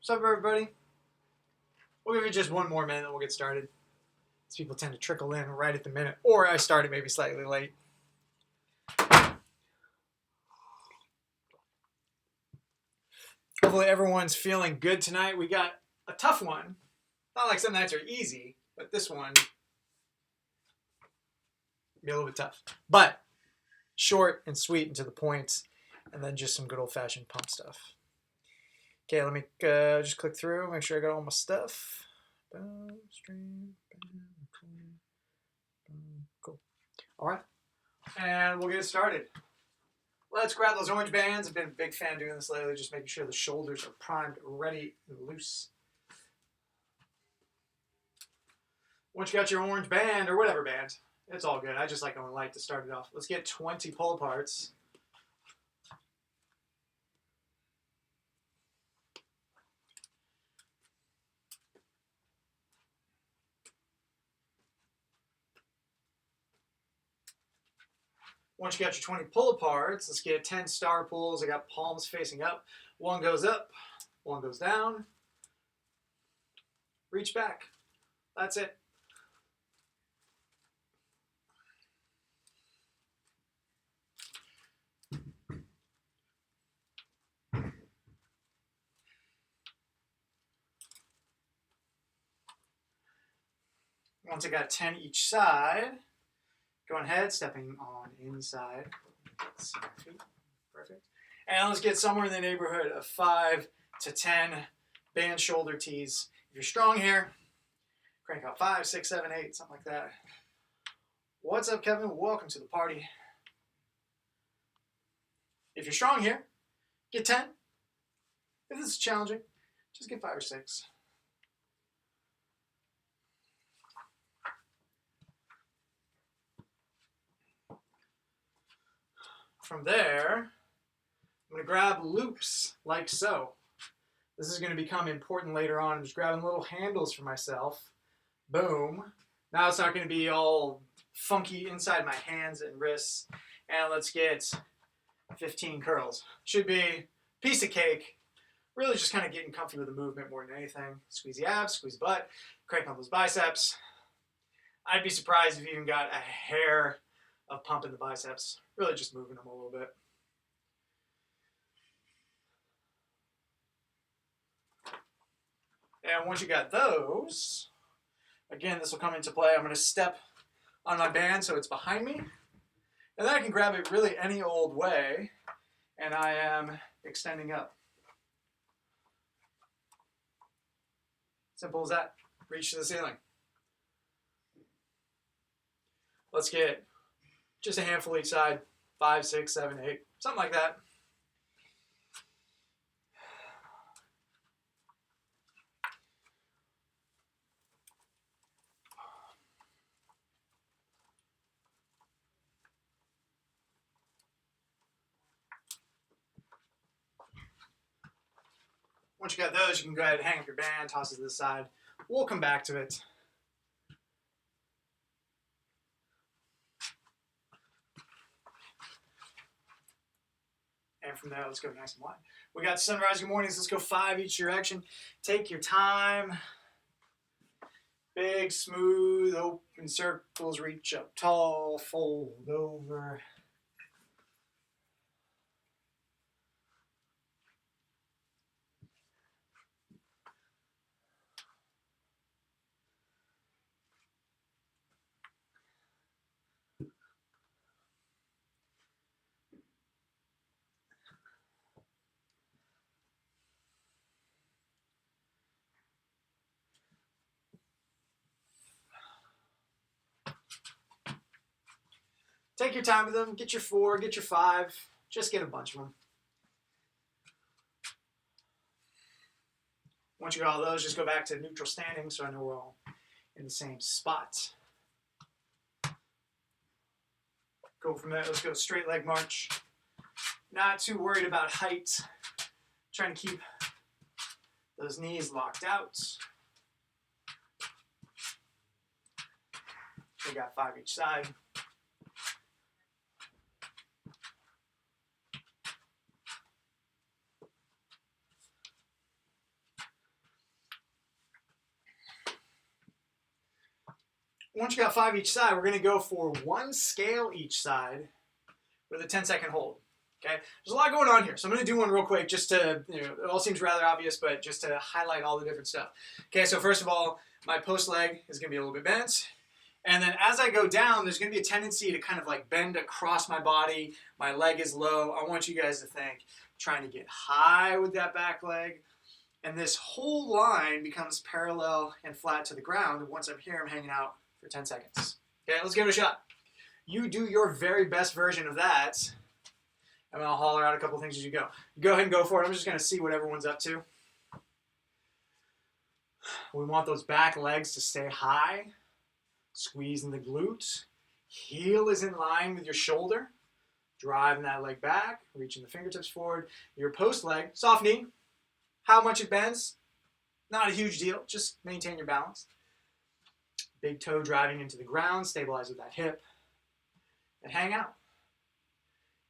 What's up, everybody? We'll give it just one more minute and we'll get started. These people tend to trickle in right at the minute, or I started maybe slightly late. Hopefully everyone's feeling good tonight. We got a tough one. Not like some nights are easy, but this one be a little bit tough. But short and sweet and to the point, and then just some good old-fashioned pump stuff. Okay, let me just click through, make sure I got all my stuff. Cool. All right, and we'll get started. Let's grab those orange bands. I've been a big fan doing this lately, just making sure the shoulders are primed, ready, and loose. Once you got your orange band, or whatever band, it's all good. I just like going light to start it off. Let's get 20 pull-aparts. Once you got your 20 pull-aparts, let's get 10 star pulls. I got palms facing up. One goes up, one goes down. Reach back. That's it. Once I got 10 each side, going ahead, stepping on inside. Perfect. And let's get somewhere in the neighborhood of 5 to 10 band shoulder tees. If you're strong here, crank out 5, 6, 7, 8, something like that. What's up, Kevin? Welcome to the party. If you're strong here, get 10. If this is challenging, just get 5 or 6. From there, I'm going to grab loops like so. This is going to become important later on. I'm just grabbing little handles for myself. Boom. Now it's not going to be all funky inside my hands and wrists. And let's get 15 curls. Should be a piece of cake. Really just kind of getting comfy with the movement more than anything. Squeeze the abs, squeeze the butt, crank on those biceps. I'd be surprised if you even got a hair of pump in the biceps. Really just moving them a little bit. And once you got those, again, this will come into play. I'm going to step on my band so it's behind me. And then I can grab it really any old way. And I am extending up. Simple as that. Reach to the ceiling. Let's get just a handful each side. 5, 6, 7, 8. Something like that. Once you got those, you can go ahead and hang up your band, toss it to the side. We'll come back to it. And from there, let's go nice and wide. We got sunrise, good mornings. Let's go 5 each direction. Take your time. Big, smooth, open circles. Reach up tall, fold over. Take your time with them. Get your 4, get your 5. Just get a bunch of them. Once you got all those, just go back to neutral standing so I know we're all in the same spot. Go from there. Let's go straight leg march. Not too worried about height. Trying to keep those knees locked out. We got 5 each side. once you got 5 each side, we're going to go for 1 scale each side with a 10-second hold. Okay, there's a lot going on here, so I'm going to do one real quick just to, it all seems rather obvious, but just to highlight all the different stuff. Okay, so first of all, my post leg is going to be a little bit bent. And then as I go down, there's going to be a tendency to kind of like bend across my body. My leg is low. I want you guys to think trying to get high with that back leg. And this whole line becomes parallel and flat to the ground. And once I'm here, I'm hanging out for 10 seconds. Okay, let's give it a shot. You do your very best version of that. And I'll holler out a couple things as you go. Go ahead and go for it. I'm just going to see what everyone's up to. We want those back legs to stay high. Squeezing the glute. Heel is in line with your shoulder. Driving that leg back. Reaching the fingertips forward. Your post leg, soft knee. How much it bends? Not a huge deal. Just maintain your balance. Big toe driving into the ground. Stabilize with that hip. And hang out.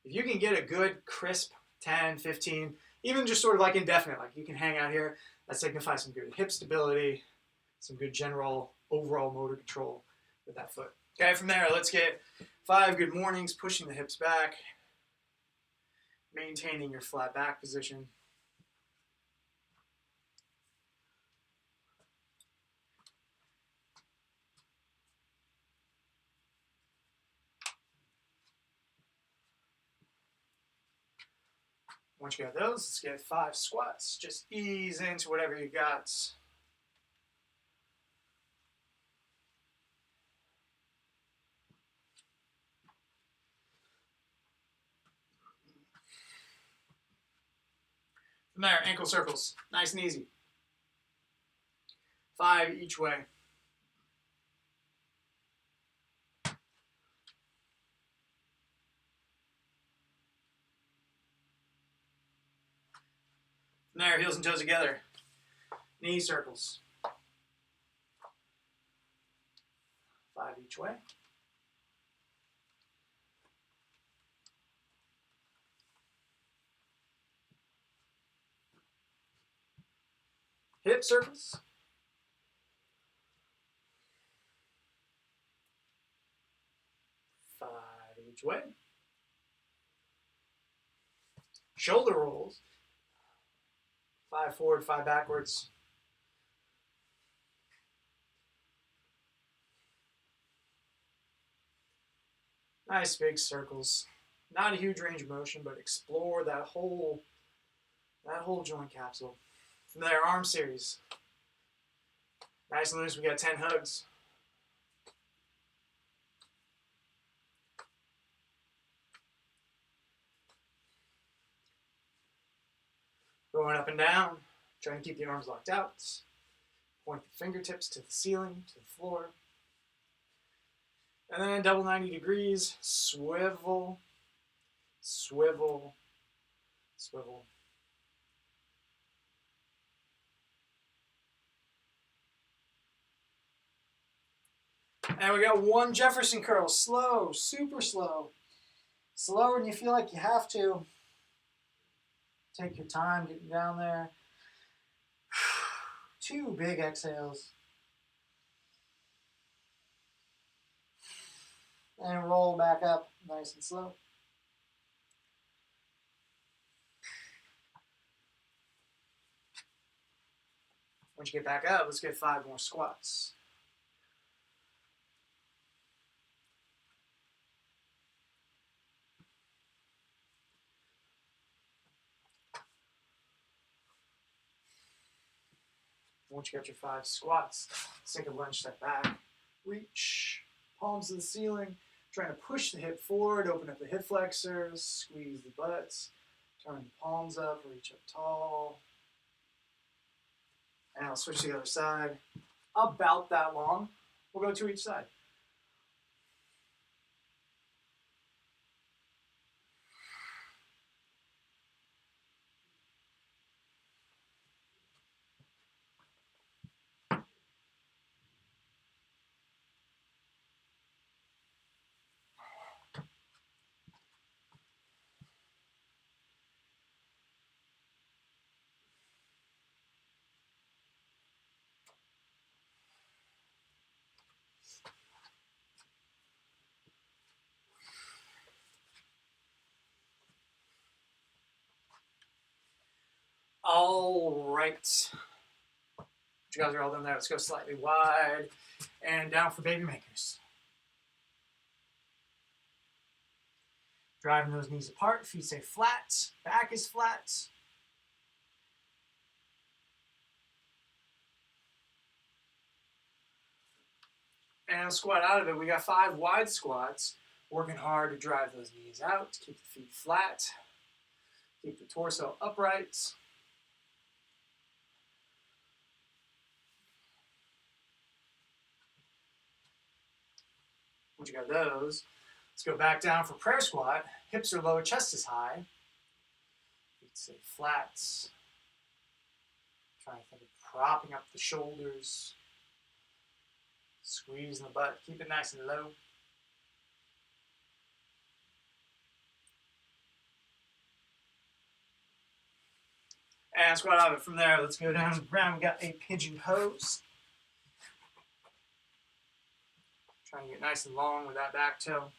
If you can get a good, crisp 10, 15, even just sort of like indefinite, like you can hang out here, that signifies some good hip stability, some good general overall motor control with that foot. Okay, from there, let's get 5 good mornings, pushing the hips back, maintaining your flat back position. Once you got those, let's get 5 squats. Just ease into whatever you got. From there, ankle circles, nice and easy. 5 each way. From there, heels and toes together. Knee circles. 5 each way. Hip circles. 5 each way. Shoulder rolls. 5 forward, 5 backwards. Nice big circles. Not a huge range of motion, but explore that whole joint capsule. From there, arm series. Nice and loose, we got 10 hugs. Going up and down, trying to keep the arms locked out. Point the fingertips to the ceiling, to the floor. And then double 90 degrees, swivel, swivel, swivel. And we got 1 Jefferson curl, slow, super slow. Slower than you feel like you have to. Take your time getting down there. 2 big exhales. And roll back up nice and slow. Once you get back up, let's get 5 more squats. Once you got your 5 squats, let's take a lunge step back. Reach, palms to the ceiling. Trying to push the hip forward, open up the hip flexors, squeeze the butts, turn the palms up, reach up tall. And I'll switch to the other side. About that long. We'll go 2 each side. All right. You guys are all done there. Let's go slightly wide and down for baby makers. Driving those knees apart, feet stay flat, back is flat. And squat out of it. We got 5 wide squats. Working hard to drive those knees out, keep the feet flat, keep the torso upright. Once you got those, let's go back down for prayer squat. Hips are low, chest is high. Feet stay flat. Trying to think of propping up the shoulders. Squeezing the butt. Keep it nice and low. And squat out of it from there. Let's go down to the ground. We got a pigeon pose. Trying to get nice and long with that back toe.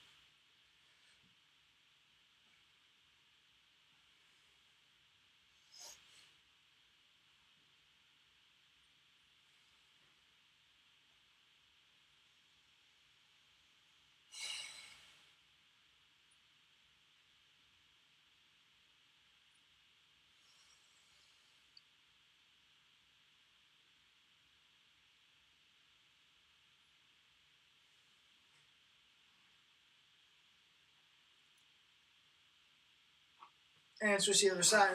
And switch the other side.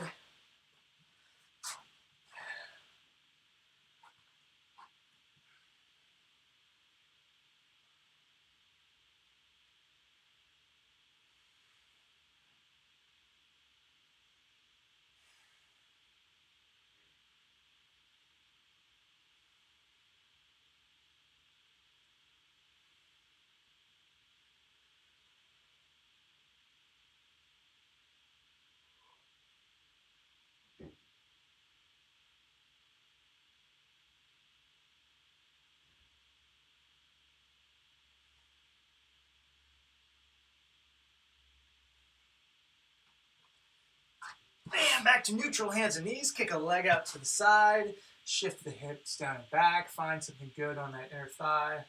And back to neutral, hands and knees. Kick a leg out to the side. Shift the hips down and back. Find something good on that inner thigh.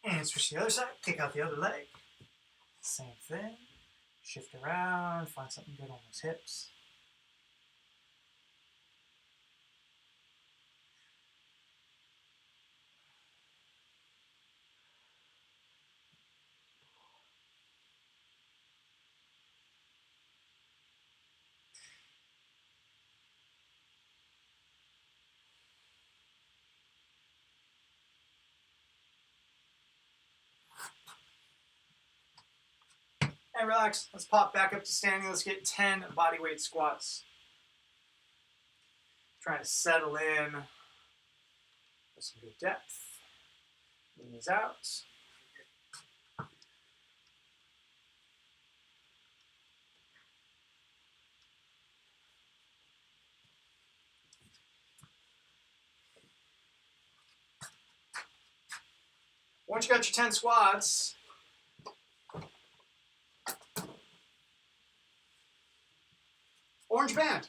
And switch to the other side. Kick out the other leg. Same thing. Shift around. Find something good on those hips. And relax. Let's pop back up to standing. Let's get 10 bodyweight squats. Trying to settle in with some good depth. Knees out. Once you got your 10 squats, orange band.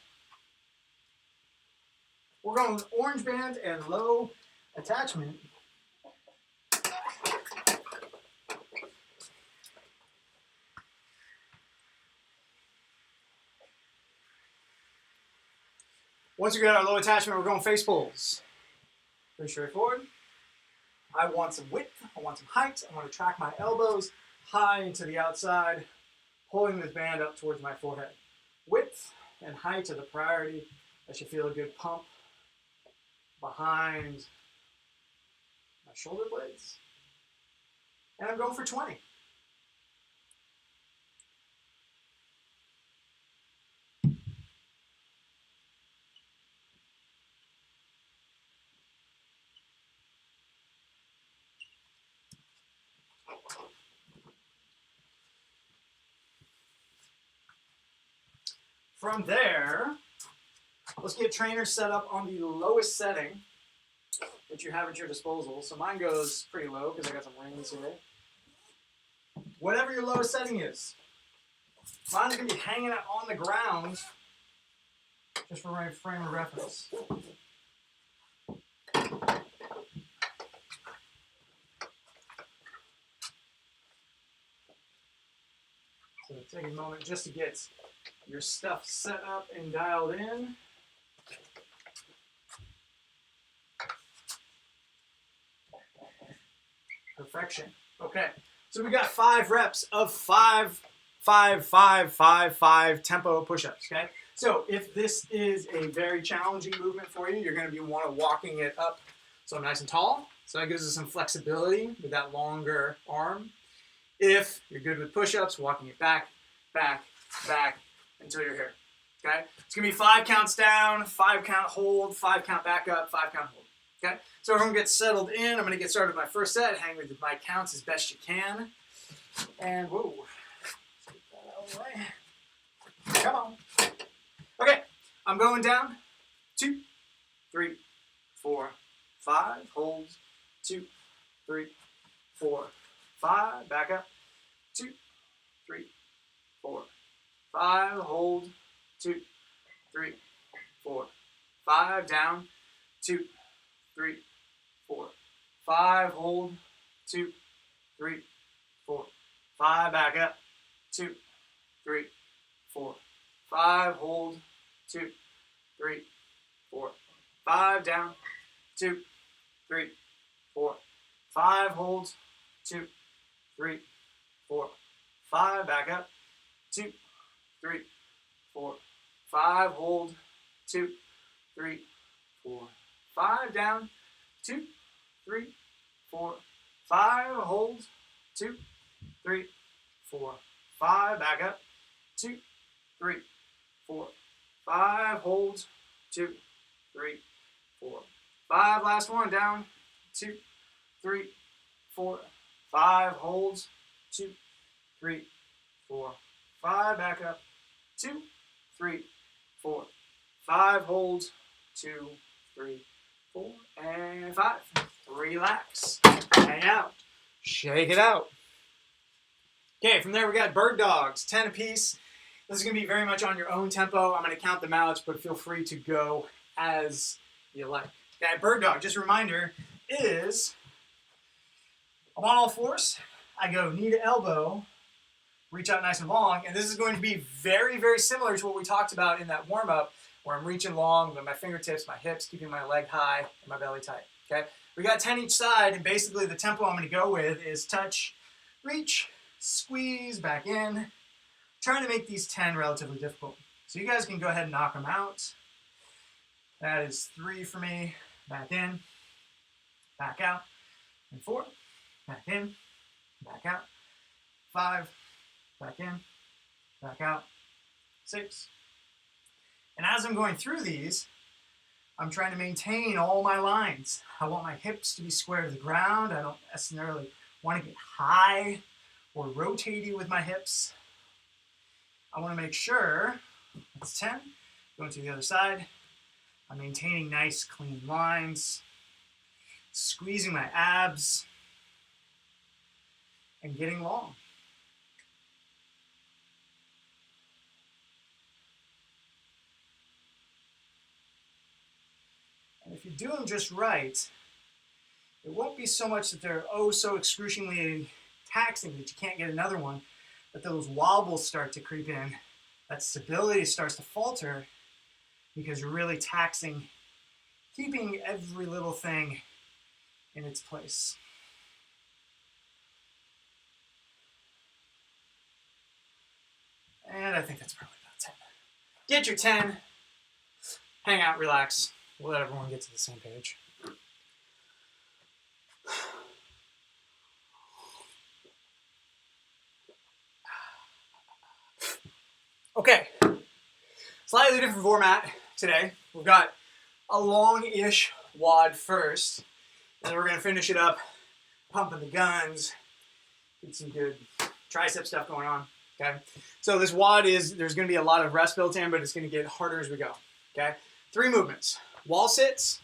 We're going with orange band and low attachment. Once we get our low attachment, we're going face pulls. Pretty straightforward. I want some width, I want some height, I want to track my elbows high into the outside, pulling this band up towards my forehead. Width and height are the priority. I should feel a good pump behind my shoulder blades. And I'm going for 20. From there, let's get trainers set up on the lowest setting that you have at your disposal. So mine goes pretty low because I got some rings here. Whatever your lowest setting is. Mine's going to be hanging out on the ground just for my frame of reference. So take a moment just to get your stuff set up and dialed in. Perfection. Okay, so we got 5 reps of 5 tempo push-ups, okay? So if this is a very challenging movement for you, you're going to be walking it up so nice and tall. So that gives us some flexibility with that longer arm. If you're good with push-ups, walking it back, back, back until you're here, okay? It's going to be 5 counts down, 5 count hold, 5 count back up, 5 count hold, okay? So everyone gets settled in. I'm going to get started with my first set. Hang with my counts as best you can. And whoa. Let's get that out of the way. Come on. Okay, I'm going down. 2, 3, 4, 5. Hold. 2, 3, 4, 5. Back up. 2, 3, 4, 5. Hold. 2, 3, 4, 5. Down. 2, 3, 4, 5. Hold. 2, 3, 4, 5. Back up. 2, 3, 4, 5. Hold. 2, 3, 4, 5. Down. 2, 3, 4, 5. Hold. 2, 3, 4, 5. Back up. 2, 3, 4, 5. Hold. 2, 3, 4, 5. Down. 2, 3, 4, 5. Hold. 2, 3, 4, 5. Back up. 2, 3, 4, 5. Hold. 2, 3, 4, 5. Last one. Down. 2, 3, 4, 5. Hold. 2, 3, 4, 5. Back up. 2, 3, 4, 5. Hold. 2, 3, 4, and 5. Relax. Hang out. Shake it out. Okay, from there we got bird dogs, 10 apiece. This is going to be very much on your own tempo. I'm going to count them out, but feel free to go as you like. Okay, bird dog, just a reminder, is I'm on all fours. I go knee to elbow, reach out nice and long, and this is going to be very, very similar to what we talked about in that warm-up, where I'm reaching long with my fingertips, my hips, keeping my leg high and my belly tight, okay? We got 10 each side, and basically the tempo I'm going to go with is touch, reach, squeeze, back in, trying to make these 10 relatively difficult. So you guys can go ahead and knock them out. That is 3 for me. Back in, back out, and 4, back in, back out, 5, back in, back out, 6. And as I'm going through these, I'm trying to maintain all my lines. I want my hips to be square to the ground. I don't necessarily want to get high or rotating with my hips. I want to make sure, that's 10, going to the other side. I'm maintaining nice, clean lines, squeezing my abs, and getting long. And if you do them just right, it won't be so much that they're so excruciatingly taxing that you can't get another one, but those wobbles start to creep in. That stability starts to falter because you're really taxing, keeping every little thing in its place. And I think that's probably about 10. Get your 10, hang out, relax. We'll let everyone get to the same page. Okay, slightly different format today. We've got a long-ish WOD first, and then we're going to finish it up, pumping the guns, get some good tricep stuff going on. Okay, so this WOD there's going to be a lot of rest built in, but it's going to get harder as we go. Okay, 3 movements: wall sits,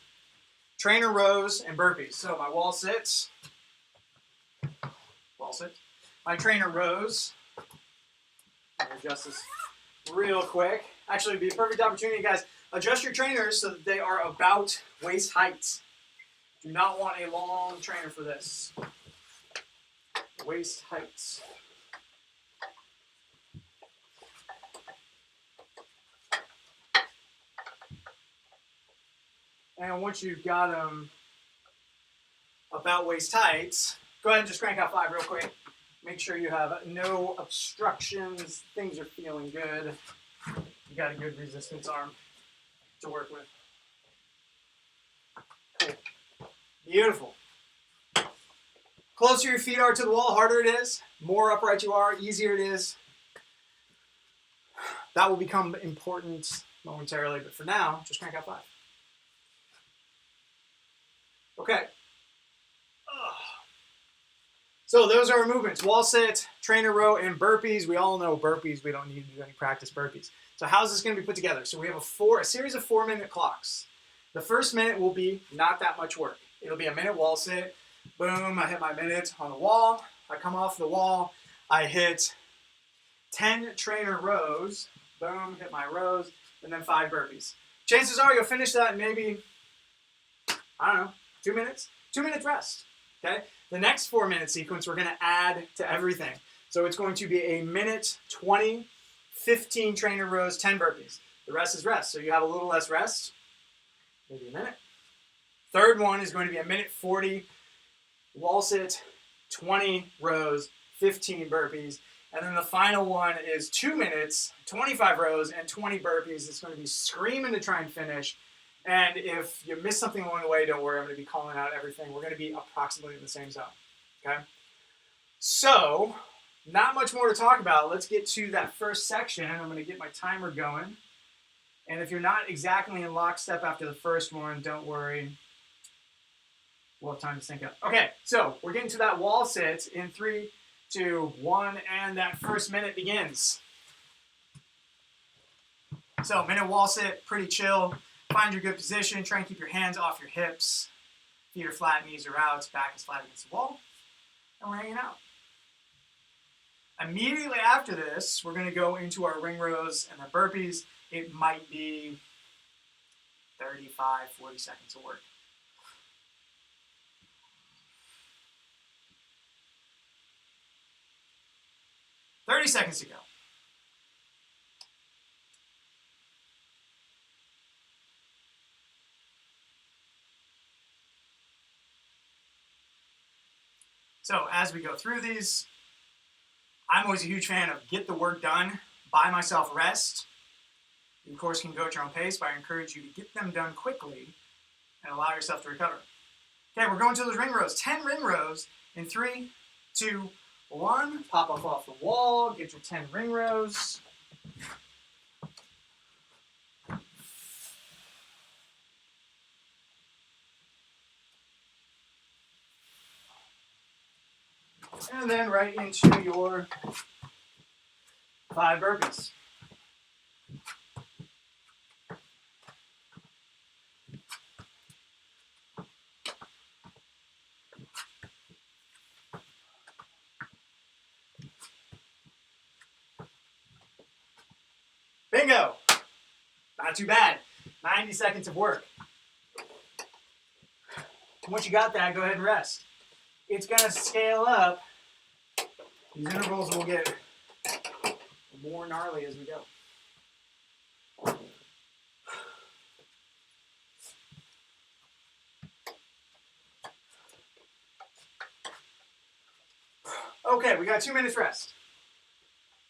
trainer rows, and burpees. So my wall sits, my trainer rows. I'll adjust this real quick. Actually, it'd be a perfect opportunity, guys. Adjust your trainers so that they are about waist height. Do not want a long trainer for this. Waist height. And once you've got them about waist height, go ahead and just crank out 5 real quick. Make sure you have no obstructions. Things are feeling good. You got a good resistance arm to work with. Cool. Beautiful. Closer your feet are to the wall, harder it is. More upright you are, easier it is. That will become important momentarily, but for now, just crank out 5. Okay. So those are our movements: wall sit, trainer row, and burpees. We all know burpees. We don't need to do any practice burpees. So how's this going to be put together? So we have a series of 4-minute clocks. The first minute will be not that much work. It'll be a minute wall sit. Boom, I hit my minute on the wall. I come off the wall. I hit 10 trainer rows. Boom, hit my rows, and then 5 burpees. Chances are you'll finish that in maybe, I don't know, 2 minutes. 2 minutes rest, okay? The next 4-minute sequence, we're gonna add to everything. So it's going to be a minute 20, 15 trainer rows, 10 burpees. The rest is rest. So you have a little less rest, maybe a minute. Third one is going to be a minute 40, wall sit, 20 rows, 15 burpees. And then the final one is 2 minutes, 25 rows, and 20 burpees. It's going to be screaming to try and finish. And if you miss something along the way, don't worry, I'm going to be calling out everything. We're going to be approximately in the same zone, okay? So, not much more to talk about. Let's get to that first section. I'm going to get my timer going. And if you're not exactly in lockstep after the first one, don't worry. We'll have time to sync up. Okay, so we're getting to that wall sit in 3, 2, 1, and that first minute begins. So, minute wall sit, pretty chill. Find your good position. Try and keep your hands off your hips. Feet are flat, knees are out, back is flat against the wall. And we're hanging out. Immediately after this, we're going to go into our ring rows and the burpees. It might be 35, 40 seconds of work. "30 seconds to go." So as we go through these, I'm always a huge fan of get the work done, buy myself rest. You, of course, can go at your own pace, but I encourage you to get them done quickly and allow yourself to recover. Okay, we're going to those ring rows. 10 ring rows in 3, 2, 1. Pop up off the wall, get your 10 ring rows. And then right into your 5 burpees. Bingo! Not too bad. 90 seconds of work. Once you got that, go ahead and rest. It's going to scale up. These intervals will get more gnarly as we go. Okay, we got 2 minutes rest.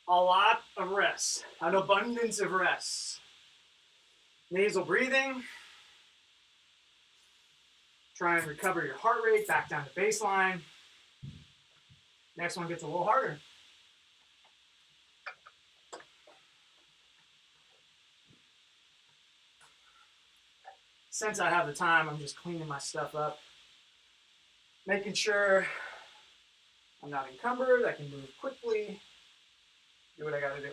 A lot of rest. An abundance of rest. Nasal breathing. Try and recover your heart rate back down to baseline. Next one gets a little harder. Since I have the time, I'm just cleaning my stuff up. Making sure I'm not encumbered, I can move quickly. do what I got to do.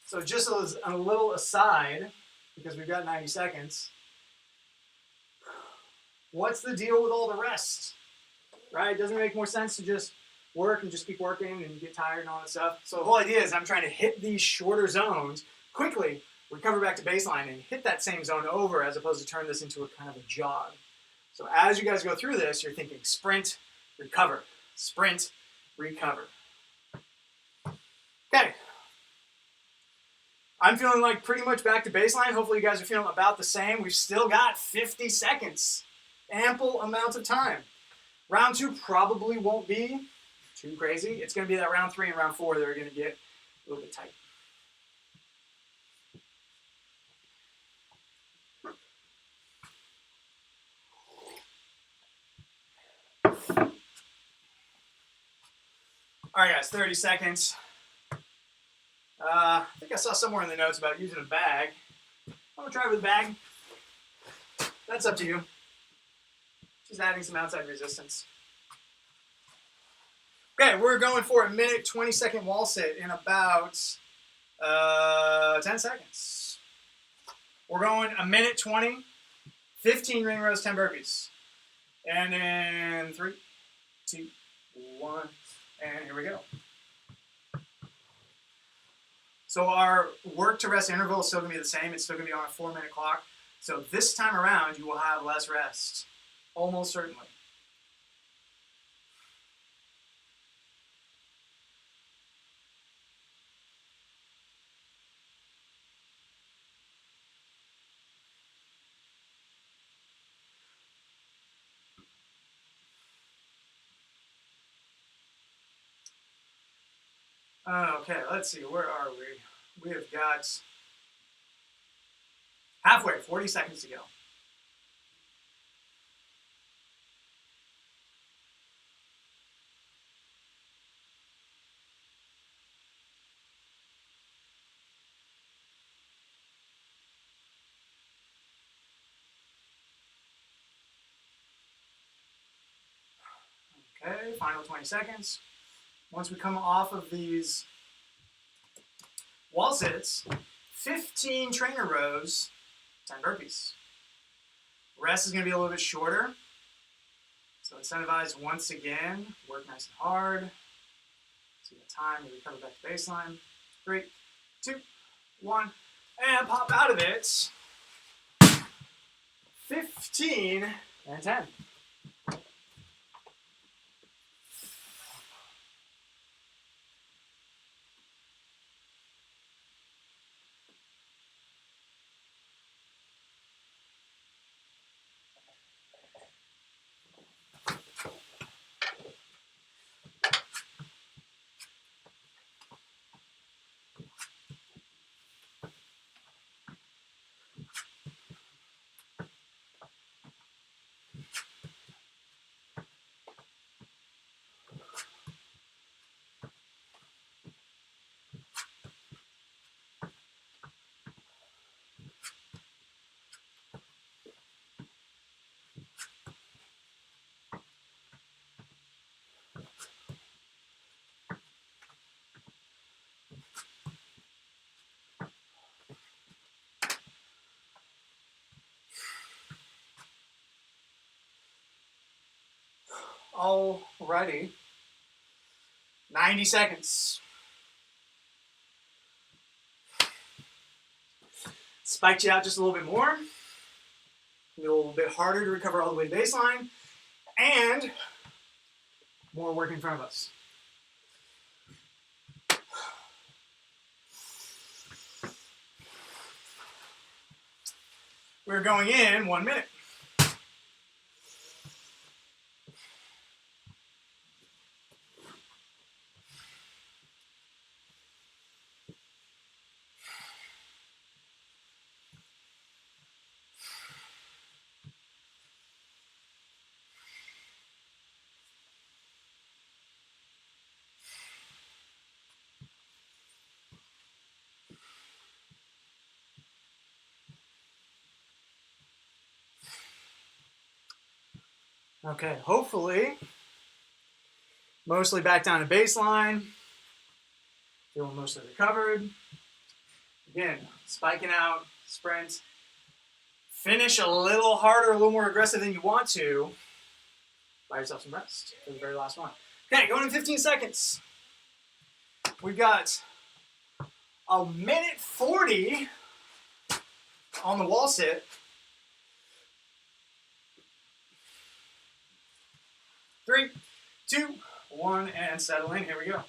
So just as a little aside, because we've got 90 seconds, what's the deal with all the rest? Right? Doesn't it make more sense to just work and just keep working and get tired and all that stuff? So the whole idea is I'm trying to hit these shorter zones quickly, recover back to baseline, and hit that same zone over as opposed to turn this into a kind of a jog. So as you guys go through this, you're thinking sprint, recover, sprint, recover. Okay. I'm feeling like pretty much back to baseline. Hopefully you guys are feeling about the same. We've still got 50 seconds. Ample amount of time. Round 2 probably won't be too crazy. It's going to be that round 3 and round 4 that are going to get a little bit tight. All right, guys, 30 seconds. I think I saw somewhere in the notes about using a bag. I'm going to try with a bag. That's up to you. Just adding some outside resistance. Okay, we're going for a minute, 20-second wall sit in about 10 seconds. We're going a minute 20, 15 ring rows, 10 burpees. And in 3, 2, 1, and here we go. So our work to rest interval is still going to be the same. It's still going to be on a 4-minute clock. So this time around, you will have less rest. Almost certainly. Okay, let's see. Where are we? We have got halfway, 40 seconds to go. Okay, final 20 seconds. Once we come off of these wall sits, 15 trainer rows, 10 burpees. Rest is going to be a little bit shorter. So incentivize once again, work nice and hard. See the time, you recover back to baseline. 3, 2, 1, and pop out of it. 15 and 10. Alrighty. 90 seconds. Spiked you out just a little bit more. A little bit harder to recover all the way to baseline. And more work in front of us. We're going in 1 minute. Okay, hopefully, mostly back down to baseline. Feeling mostly recovered. Again, spiking out, sprint. Finish a little harder, a little more aggressive than you want to. Buy yourself some rest for the very last one. Okay, going in 15 seconds. We've got a minute 40 on the wall sit. 3, 2, 1, and settle in. Here we go.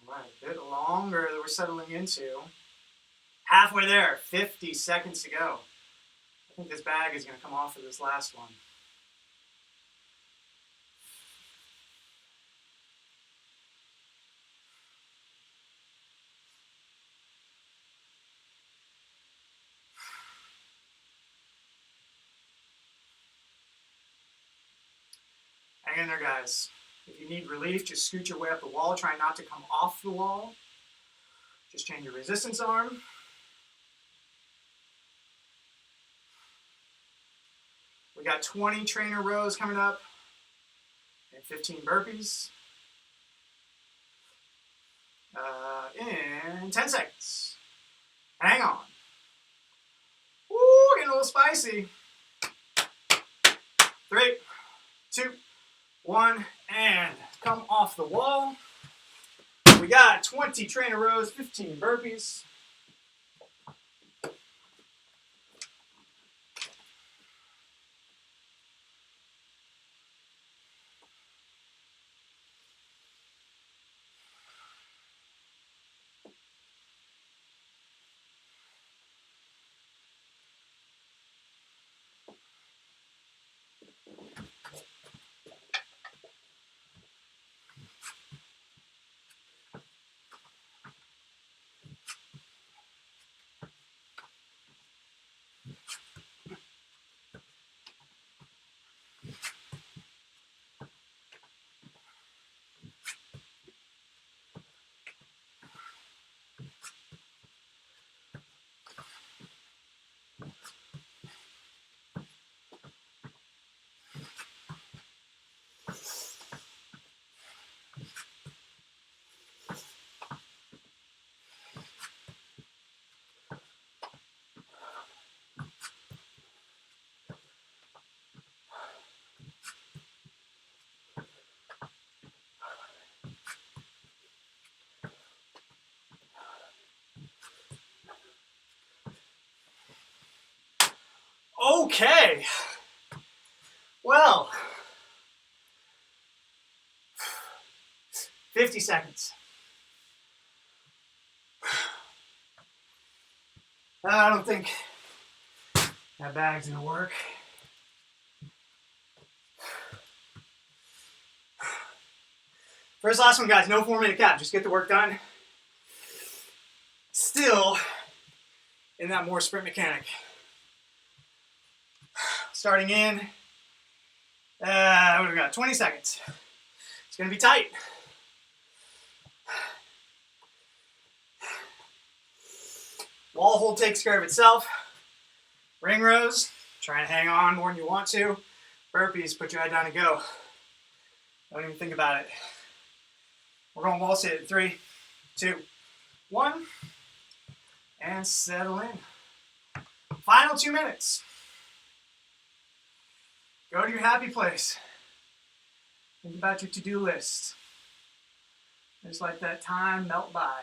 All right, a bit longer that we're settling into. Halfway there, 50 seconds to go. I think this bag is going to come off for this last one. Hang in there, guys. If you need relief, just scoot your way up the wall. Try not to come off the wall. Just change your resistance arm. We got 20 trainer rows coming up and 15 burpees in 10 seconds. Hang on. Woo, getting a little spicy. 3, 2, 1, and come off the wall. We got 20 trainer rows, 15 burpees. Okay. Well, 50 seconds. I don't think that bag's gonna work. First, last one, guys. No 4-minute cap. Just get the work done. Still in that more sprint mechanic. Starting in, what do we got? 20 seconds. It's gonna be tight. Wall hold takes care of itself. Ring rows, try and hang on more than you want to. Burpees, put your head down and go. Don't even think about it. We're going wall sit in 3, 2, 1, and settle in. Final 2 minutes. Go to your happy place. Think about your to-do list. Just let that time melt by.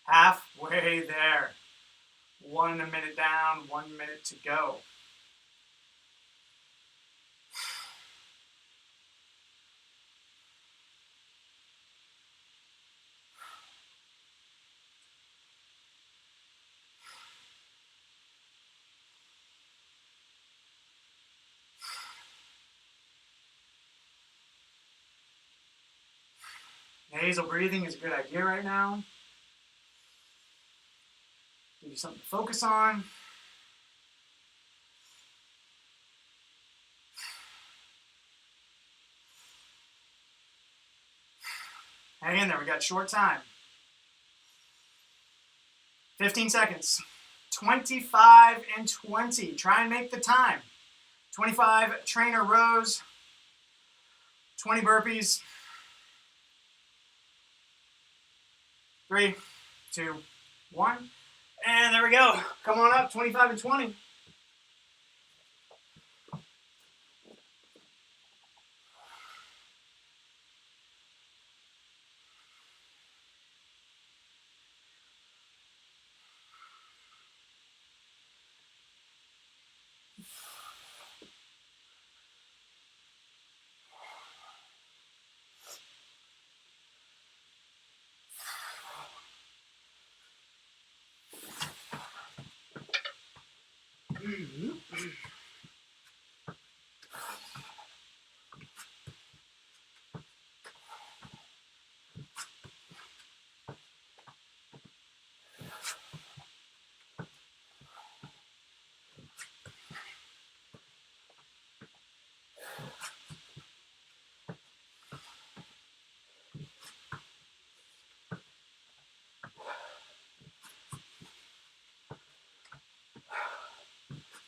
Halfway there. 1 minute down, 1 minute to go. Nasal breathing is a good idea right now. Give you something to focus on. Hang in there, we got short time. 15 seconds. 25 and 20. Try and make the time. 25 trainer rows. 20 burpees. 3, 2, 1. And there we go. Come on up, 25 and 20.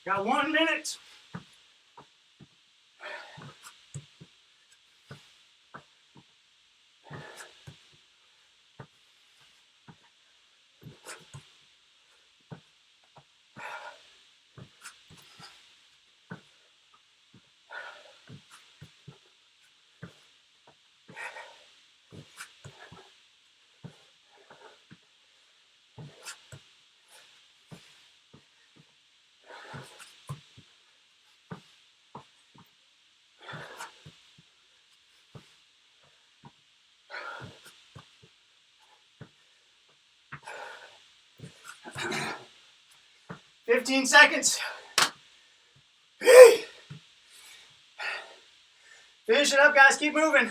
Got 1 minute. Fifteen seconds. Finish it up, guys. Keep moving.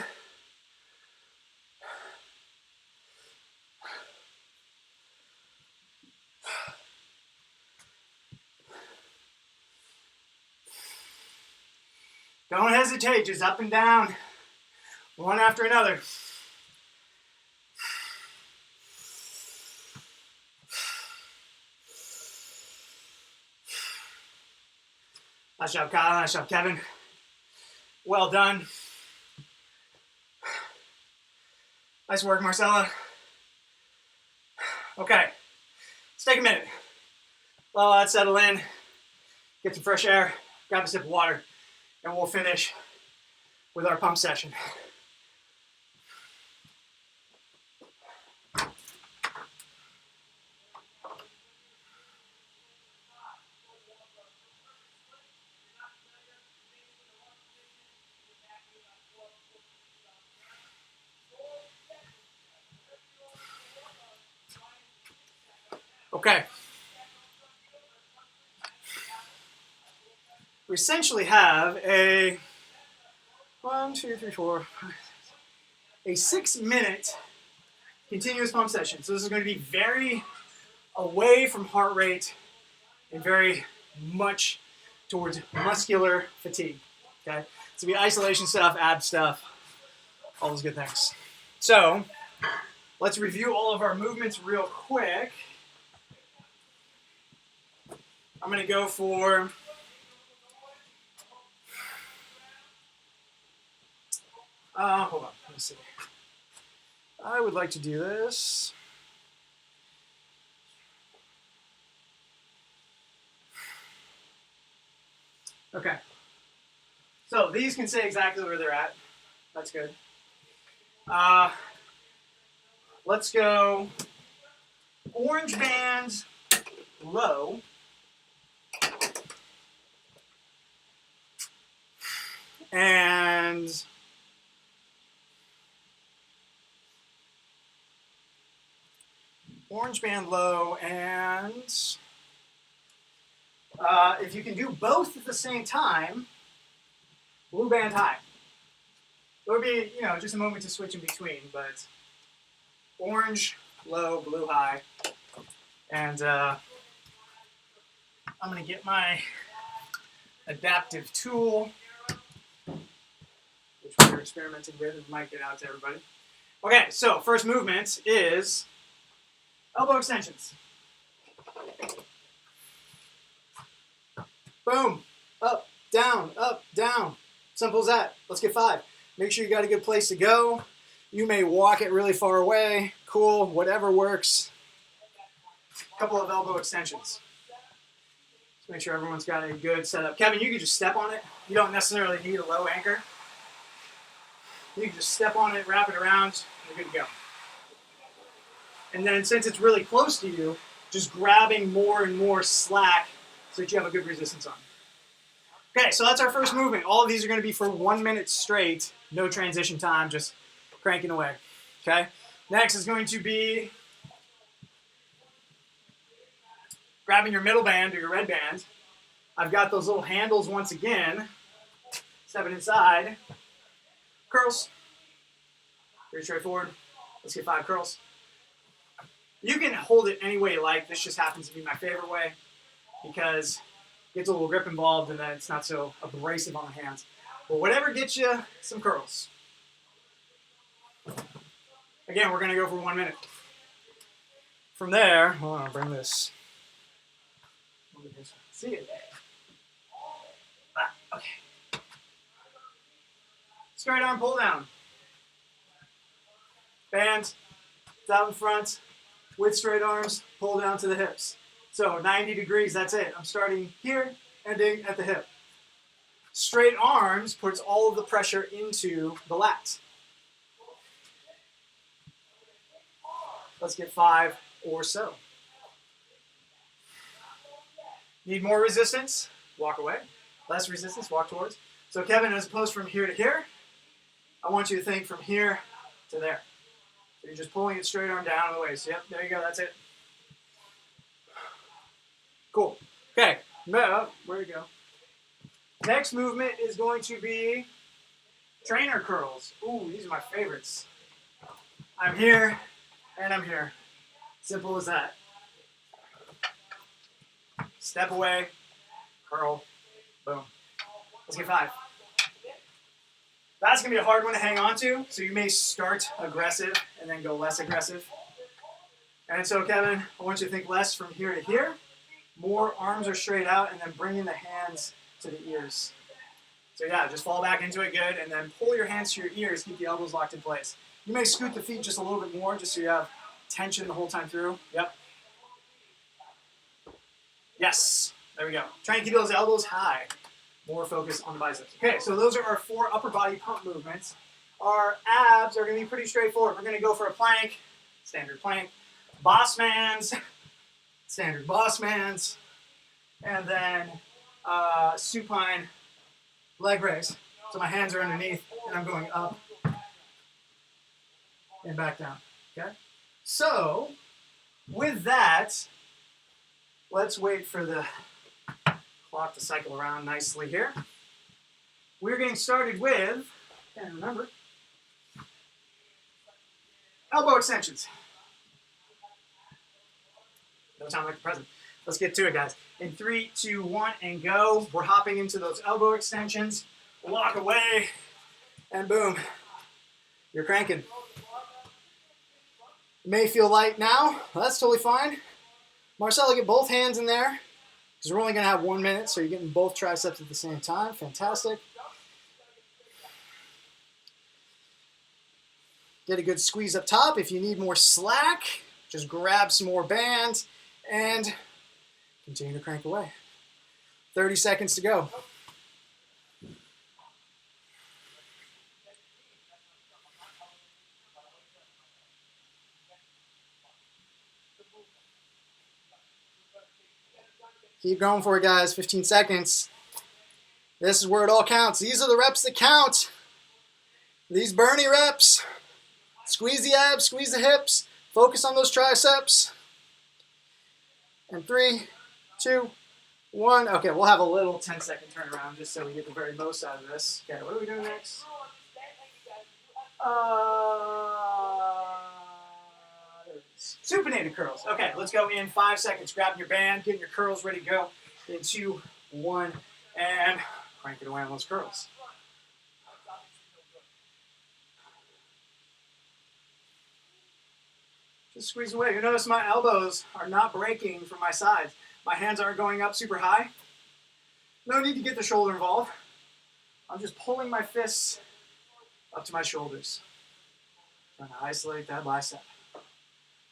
Don't hesitate. Just up and down. One after another. Nice job, Kyle. Nice job, Kevin. Well done. Nice work, Marcella. Okay, let's take a minute. Let all that settle in. Get some fresh air. Grab a sip of water. And we'll finish with our pump session. Okay. We essentially have a 6-minute continuous pump session. So this is going to be very away from heart rate and very much towards muscular fatigue. Okay, so be isolation stuff, ab stuff, all those good things. So let's review all of our movements real quick. I'm going to go for hold on, let me see. I would like to do this. Okay. So these can say exactly where they're at. That's good. Let's go Orange band low. And orange band low, and if you can do both at the same time, blue band high. It would be, just a moment to switch in between, but orange low, blue high. And I'm going to get my adaptive tool, which we're experimenting with. It might get out to everybody. Okay, so first movement is elbow extensions. Boom. Up, down, up, down. Simple as that. Let's get 5. Make sure you got a good place to go. You may walk it really far away. Cool, whatever works. A couple of elbow extensions. Just make sure everyone's got a good setup. Kevin, you can just step on it. You don't necessarily need a low anchor. You can just step on it, wrap it around, you're good to go. And then since it's really close to you, just grabbing more and more slack so that you have a good resistance on. Okay, so that's our first movement. All of these are going to be for 1 minute straight. No transition time, just cranking away. Okay? Next is going to be grabbing your middle band or your red band. I've got those little handles once again. Stepping inside. Curls. Pretty straightforward. Let's get 5 curls. You can hold it any way you like. This just happens to be my favorite way because it gets a little grip involved and then it's not so abrasive on the hands. But whatever gets you some curls. Again, we're going to go for 1 minute. From there, hold on, I'll bring this. See it there. Okay. Straight arm pull down. Band, out in front, with straight arms, pull down to the hips. So 90 degrees, that's it. I'm starting here, ending at the hip. Straight arms puts all of the pressure into the lats. Let's get 5 or so. Need more resistance? Walk away. Less resistance? Walk towards. So Kevin, as opposed from here to here, I want you to think from here to there. So you're just pulling it straight arm down the waist. Yep, there you go. That's it. Cool. Okay. Where'd it go? Next movement is going to be trainer curls. Ooh, these are my favorites. I'm here and I'm here. Simple as that. Step away, curl, boom. Let's get 5. That's going to be a hard one to hang on to, so you may start aggressive and then go less aggressive. And so, Kevin, I want you to think less from here to here. More arms are straight out, and then bringing the hands to the ears. So yeah, just fall back into it good, and then pull your hands to your ears, keep the elbows locked in place. You may scoot the feet just a little bit more, just so you have tension the whole time through. Yep. Yes, there we go. Try and keep those elbows high. More focus on the biceps. Okay, so those are our 4 upper body pump movements. Our abs are going to be pretty straightforward. We're going to go for a plank, standard plank, boss mans, standard boss mans, and then supine leg raise. So my hands are underneath, and I'm going up and back down. Okay? So, with that, let's wait for the clock to cycle around nicely here. We're getting started with, can't remember, elbow extensions. No time like the present. Let's get to it, guys. In 3, 2, 1, and go. We're hopping into those elbow extensions. Walk away, and boom. You're cranking. It may feel light now. Well, that's totally fine. Marcelo, get both hands in there, because we're only going to have 1 minute, so you're getting both triceps at the same time. Fantastic. Get a good squeeze up top. If you need more slack, just grab some more band and continue to crank away. 30 seconds to go. Keep going for it, guys. 15 seconds. This is where it all counts. These are the reps that count. These Bernie reps. Squeeze the abs, squeeze the hips. Focus on those triceps. And 3, 2, 1. Okay, we'll have a little 10-second turnaround just so we get the very most out of this. Okay, what are we doing next? Supinated curls. Okay, let's go in 5 seconds. Grabbing your band, getting your curls ready to go. In 2, 1, and crank it away on those curls. Just squeeze away. You notice my elbows are not breaking from my sides. My hands aren't going up super high. No need to get the shoulder involved. I'm just pulling my fists up to my shoulders. Trying to isolate that bicep.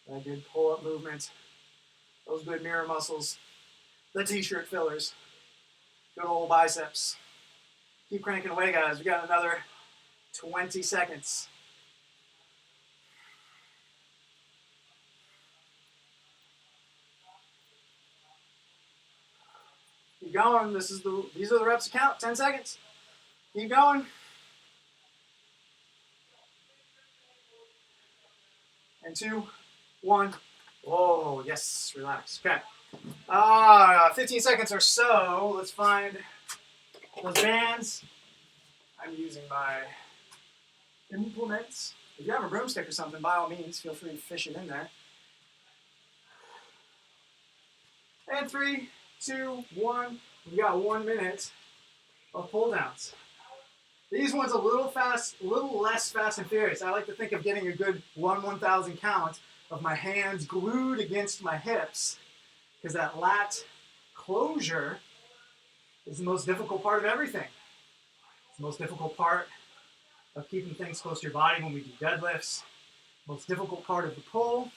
That good pull-up movement. Those good mirror muscles. The t-shirt fillers. Good old biceps. Keep cranking away, guys. We got another 20 seconds. Keep going. These are the reps to count. 10 seconds. Keep going. And 2, 1. Whoa, yes, relax. Okay. 15 seconds or so. Let's find those bands. I'm using my implements. If you have a broomstick or something, by all means, feel free to fish it in there. And 3, 2, 1. We got 1 minute of pull downs. These ones a little less fast and furious. I like to think of getting a good 1/1000 count of my hands glued against my hips, because that lat closure is the most difficult part of everything. It's the most difficult part of keeping things close to your body when we do deadlifts. Most difficult part of the pull.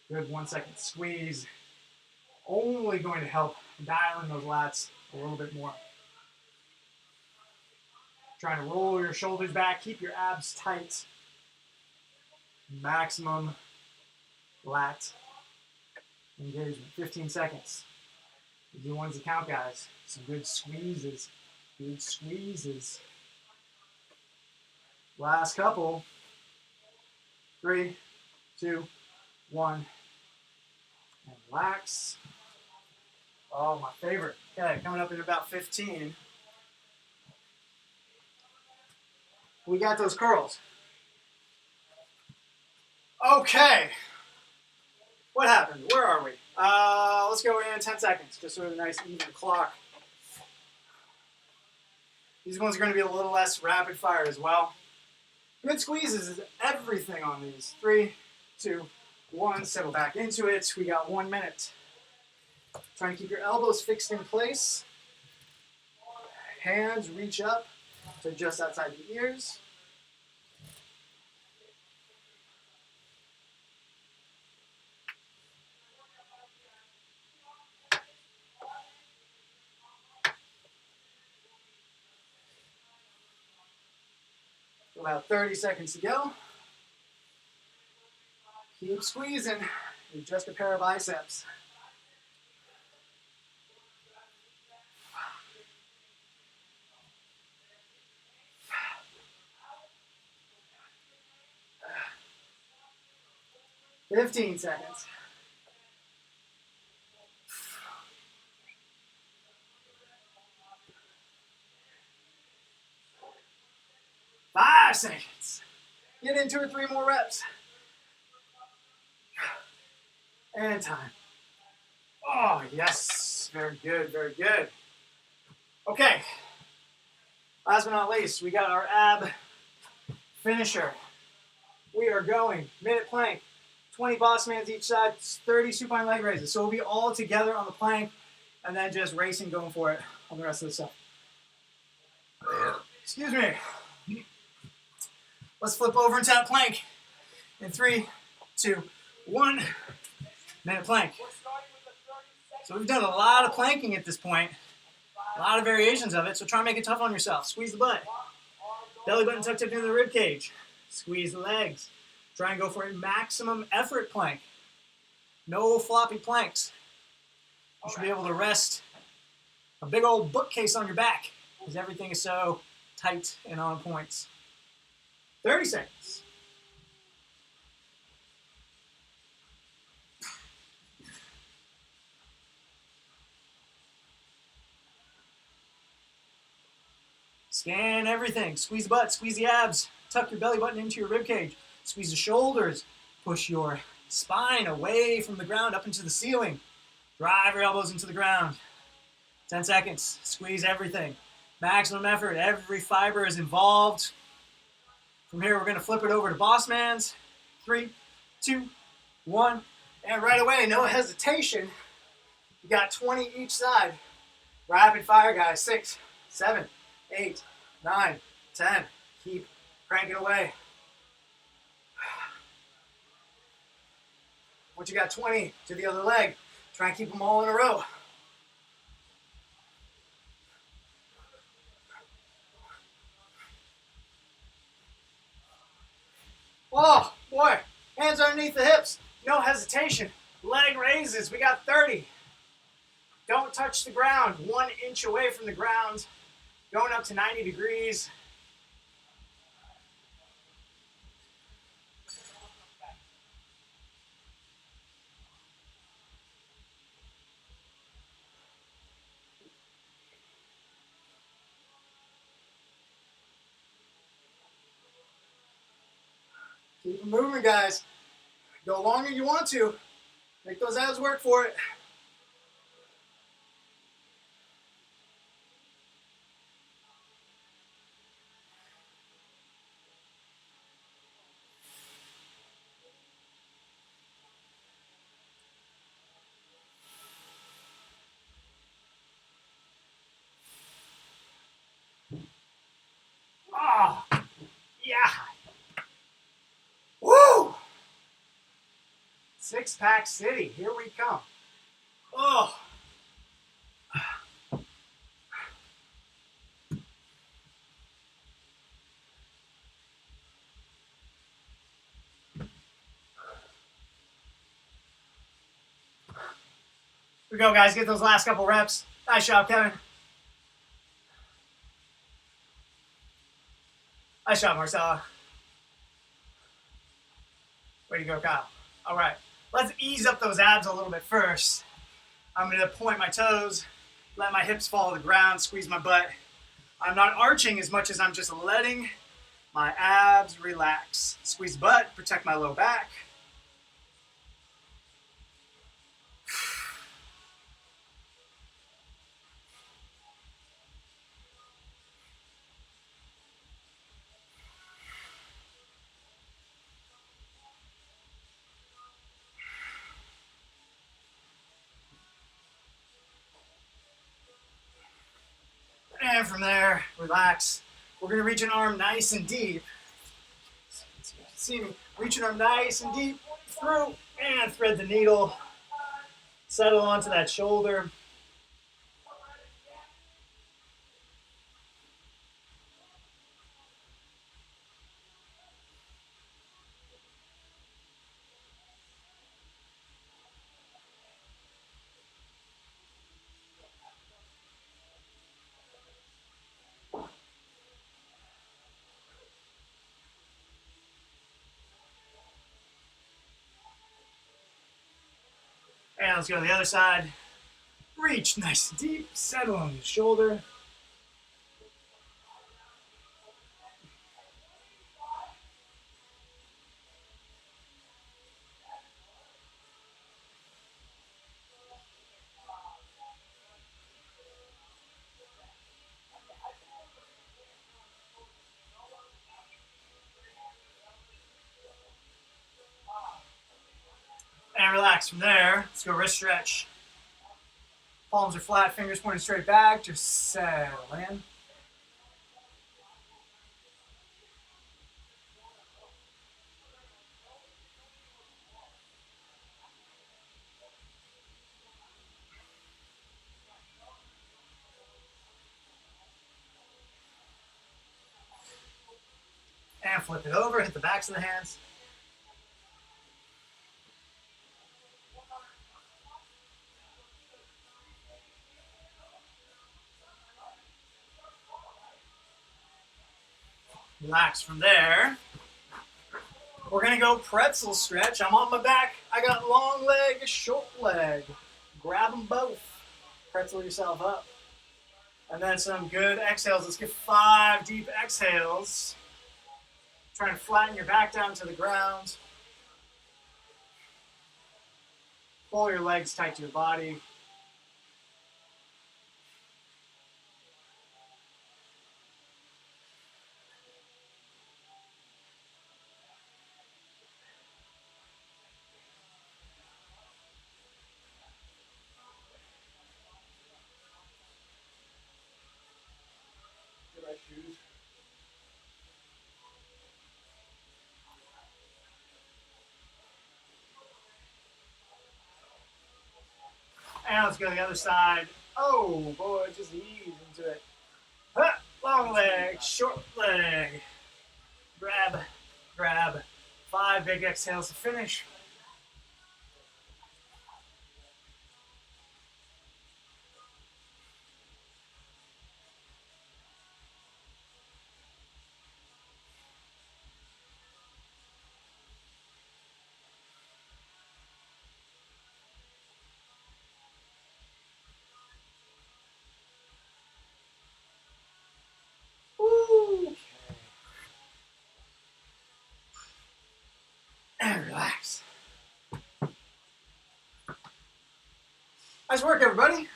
Good 1 second squeeze. Only going to help dial in those lats a little bit more. Trying to roll your shoulders back, keep your abs tight. Maximum lat engagement. 15 seconds. These are the ones that count, guys. Some good squeezes. Good squeezes. Last couple. 3, 2, 1. And relax. Oh, my favorite. Okay, coming up in about 15. We got those curls. Okay. What happened? Where are we? Let's go in 10 seconds, just so we have a nice even clock. These ones are going to be a little less rapid fire as well. Good squeezes is everything on these. 3, 2, 1. Settle back into it. We got 1 minute. Try and keep your elbows fixed in place. Hands reach up to just outside the ears. About 30 seconds to go. Keep squeezing. You're just a pair of biceps. $15 seconds. 5 seconds. Get in 2 or 3 more reps. And time. Oh, yes. Very good, very good. Okay. Last but not least, we got our ab finisher. We are going minute plank, 20 boss mans each side, 30 supine leg raises. So we'll be all together on the plank and then just racing, going for it on the rest of the stuff. Excuse me. Let's flip over into that plank in 3, 2, 1. Minute plank. So we've done a lot of planking at this point. A lot of variations of it, so try and make it tough on yourself. Squeeze the butt. Belly button tucked up into the rib cage. Squeeze the legs. Try and go for a maximum effort plank. No floppy planks. You should be able to rest a big old bookcase on your back because everything is so tight and on points. 30 seconds. Scan everything. Squeeze the butt, squeeze the abs, tuck your belly button into your rib cage, squeeze the shoulders, push your spine away from the ground up into the ceiling. Drive your elbows into the ground. 10 seconds. Squeeze everything. Maximum effort. Every fiber is involved. From here, we're going to flip it over to Boss Man's. 3, 2, 1. And right away, no hesitation. You got 20 each side. Rapid fire, guys. 6, 7, 8, 9, 10. Keep cranking away. Once you got 20 to the other leg, try and keep them all in a row. Oh, boy. Hands underneath the hips. No hesitation. Leg raises. We got 30. Don't touch the ground. 1 inch away from the ground. Going up to 90 degrees. Keep them moving, guys. Go longer you want to. Make those abs work for it. Oh, yeah. Woo! Six-pack city. Here we come. Oh. Here we go, guys. Get those last couple reps. Nice job, Kevin. Nice job, Marcella. Way to go, Kyle. All right. Let's ease up those abs a little bit first. I'm going to point my toes, let my hips fall to the ground, squeeze my butt. I'm not arching as much as I'm just letting my abs relax. Squeeze butt, protect my low back. And from there, relax. We're going to reach an arm nice and deep. See me? Reach an arm nice and deep through and thread the needle. Settle onto that shoulder. And let's go to the other side. Reach nice and deep. Settle on the shoulder. And relax from there. Let's go wrist stretch. Palms are flat, fingers pointing straight back. Just settle in. And flip it over, hit the backs of the hands. Relax from there. We're going to go pretzel stretch. I'm on my back. I got long leg, short leg. Grab them both. Pretzel yourself up. And then some good exhales. Let's get 5 deep exhales. Try and flatten your back down to the ground. Pull your legs tight to your body. Get my shoes. And let's go to the other side. Oh boy, just ease into it. Long leg, short leg. Grab, grab. 5 big exhales to finish. Woo. And relax. Nice work, everybody.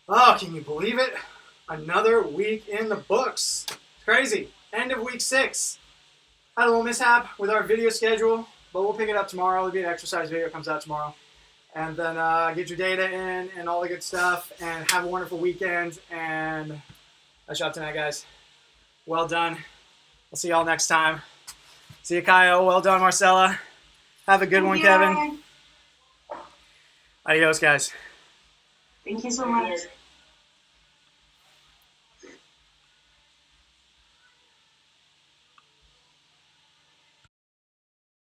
Oh, can you believe it? Another week in the books. It's crazy. End of week 6. Had a little mishap with our video schedule, but we'll pick it up tomorrow. There'll be an exercise video that comes out tomorrow. And then get your data in and all the good stuff. And have a wonderful weekend. And nice job tonight, guys. Well done. We'll see y'all next time. See you, Kyle. Well done, Marcella. Have a good one, Kevin. Adios, guys. Thank you so much.